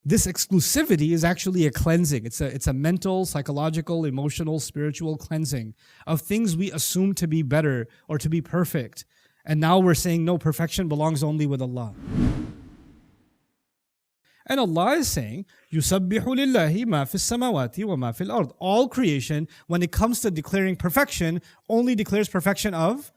this exclusivity is actually a cleansing. It's a mental, psychological, emotional, spiritual cleansing of things we assume to be better or to be perfect. And now we're saying, no, perfection belongs only with Allah. And Allah is saying, يُسَبِّحُ لِلَّهِ مَا فِي السَّمَاوَاتِ وَمَا فِي الْأَرْضِ. All creation, when it comes to declaring perfection, only declares perfection of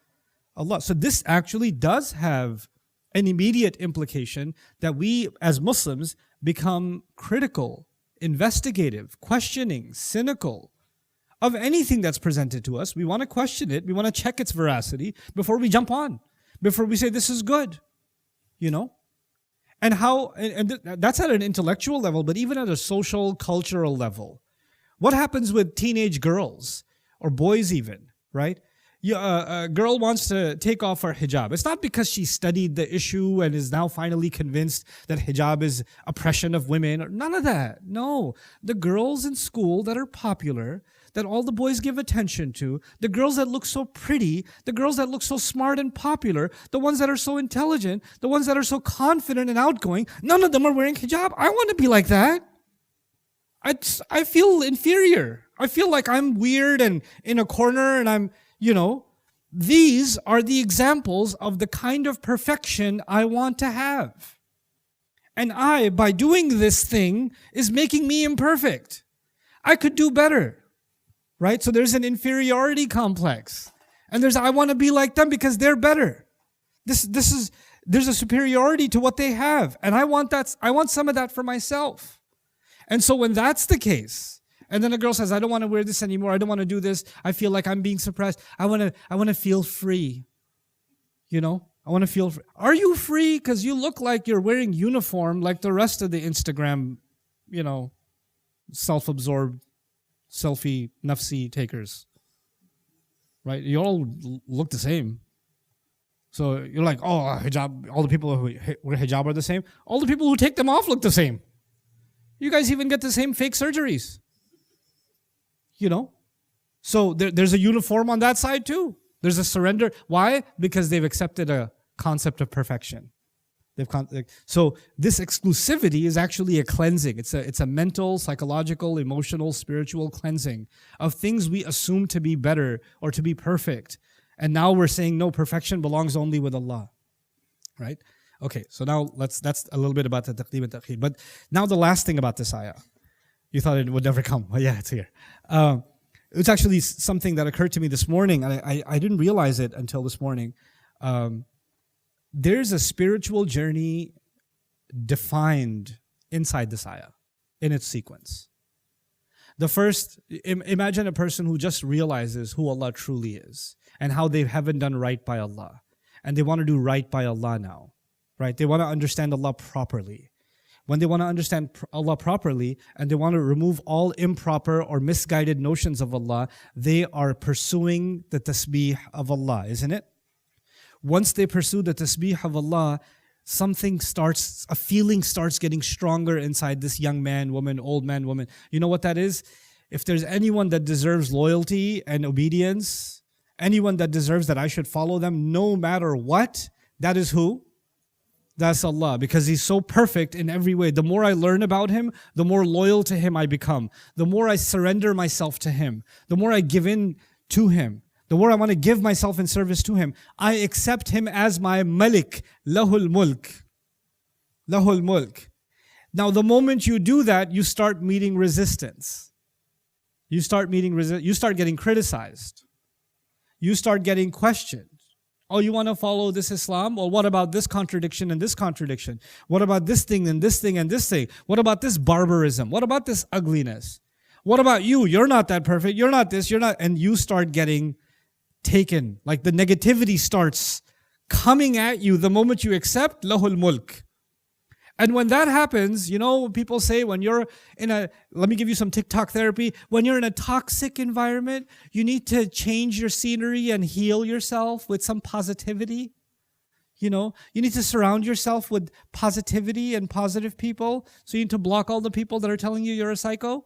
Allah. So this actually does have an immediate implication that we as Muslims become critical, investigative, questioning, cynical of anything that's presented to us. We want to question it. We want to check its veracity before we jump on, before we say this is good, And that's at an intellectual level, but even at a social, cultural level. What happens with teenage girls or boys even, right? A girl wants to take off her hijab. It's not because she studied the issue and is now finally convinced that hijab is oppression of women. None of that. No. The girls in school that are popular, that all the boys give attention to, the girls that look so pretty, the girls that look so smart and popular, the ones that are so intelligent, the ones that are so confident and outgoing, none of them are wearing hijab. I want to be like that. I feel inferior. I feel like I'm weird and in a corner and I'm, these are the examples of the kind of perfection I want to have. And by doing this thing, is making me imperfect. I could do better, right? So there's an inferiority complex. And I want to be like them because they're better. There's a superiority to what they have. And I want some of that for myself. And so when that's the case, and then a girl says, I don't want to wear this anymore. I don't want to do this. I feel like I'm being suppressed. I want to feel free. I want to feel free. Are you free? Because you look like you're wearing uniform like the rest of the Instagram, self-absorbed, selfie, nafsi takers. Right? You all look the same. So you're like, oh, hijab, all the people who wear hijab are the same. All the people who take them off look the same. You guys even get the same fake surgeries. So there's a uniform on that side too. There's a surrender. Why? Because they've accepted a concept of perfection. So this exclusivity is actually a cleansing. It's a mental, psychological, emotional, spiritual cleansing of things we assume to be better or to be perfect. And now we're saying, no, perfection belongs only with Allah. Right? Okay, so now that's a little bit about the taqdeem and ta'khir. But now the last thing about this ayah. You thought it would never come. Well, yeah, it's here. It's actually something that occurred to me this morning. And I didn't realize it until this morning. There's a spiritual journey defined inside this ayah, in its sequence. The first, imagine a person who just realizes who Allah truly is and how they haven't done right by Allah. And they want to do right by Allah now. Right? They want to understand Allah properly. When they want to understand Allah properly and they want to remove all improper or misguided notions of Allah, they are pursuing the tasbih of Allah, isn't it? Once they pursue the tasbih of Allah, a feeling starts getting stronger inside this young man, woman, old man, woman. You know what that is? If there's anyone that deserves loyalty and obedience, anyone that deserves that I should follow them no matter what, that is who? That's Allah, because He's so perfect in every way. The more I learn about Him, the more loyal to Him I become. The more I surrender myself to Him. The more I give in to Him. The more I want to give myself in service to Him. I accept Him as my Malik. Lahul Mulk. Lahul Mulk. Now the moment you do that, you start meeting resistance. You start getting criticized. You start getting questioned. Oh, you want to follow this Islam? Well, what about this contradiction and this contradiction? What about this thing and this thing and this thing? What about this barbarism? What about this ugliness? What about you? You're not that perfect. You're not this. You're not. And you start getting taken. Like the negativity starts coming at you the moment you accept Lahul Mulk. And when that happens, people say when you're let me give you some TikTok therapy. When you're in a toxic environment, you need to change your scenery and heal yourself with some positivity. You need to surround yourself with positivity and positive people. So you need to block all the people that are telling you you're a psycho,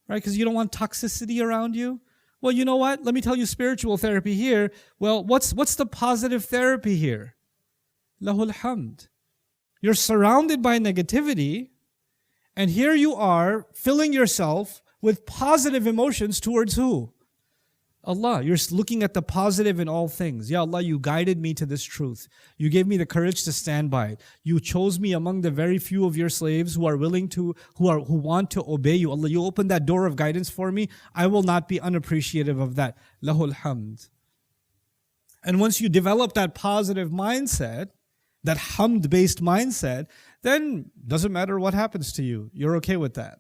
right? Because you don't want toxicity around you. Well, you know what? Let me tell you spiritual therapy here. Well, what's the positive therapy here? Lahul Hamd. You're surrounded by negativity, And here you are filling yourself with positive emotions towards who? Allah. You're looking at the positive in all things. Ya Allah, you guided me to this truth. You gave me the courage to stand by it. You chose me among the very few of your slaves who are willing to, who want to obey you. Allah, you opened that door of guidance for me. I will not be unappreciative of that. Lahul hamd. And once you develop that positive mindset, that hamd-based mindset, then doesn't matter what happens to you. You're okay with that.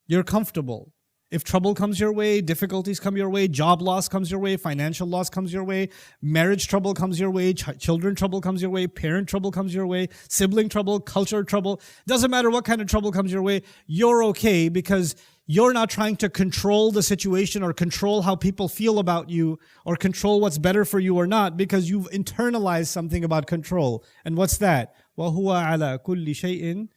You're comfortable. If trouble comes your way, difficulties come your way, job loss comes your way, financial loss comes your way, marriage trouble comes your way, children trouble comes your way, parent trouble comes your way, sibling trouble, culture trouble, doesn't matter what kind of trouble comes your way, you're okay because you're not trying to control the situation or control how people feel about you or control what's better for you or not because you've internalized something about control. And what's that? وَهُوَ عَلَى كُلِّ شَيْءٍ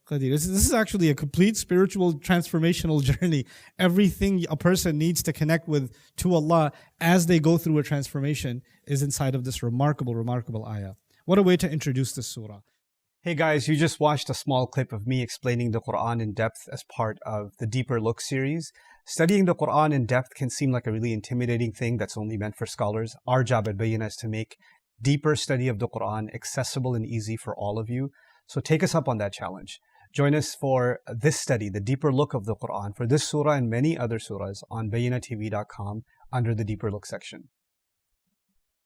قدير. This is actually a complete spiritual transformational journey. Everything a person needs to connect with to Allah as they go through a transformation is inside of this remarkable, remarkable ayah. What a way to introduce this surah. Hey guys, you just watched a small clip of me explaining the Quran in depth as part of the Deeper Look series. Studying the Quran in depth can seem like a really intimidating thing that's only meant for scholars. Our job at Bayyinah is to make deeper study of the Quran accessible and easy for all of you. So take us up on that challenge. Join us for this study, the deeper look of the Quran, for this surah and many other surahs on bayyinatv.com under the Deeper Look section.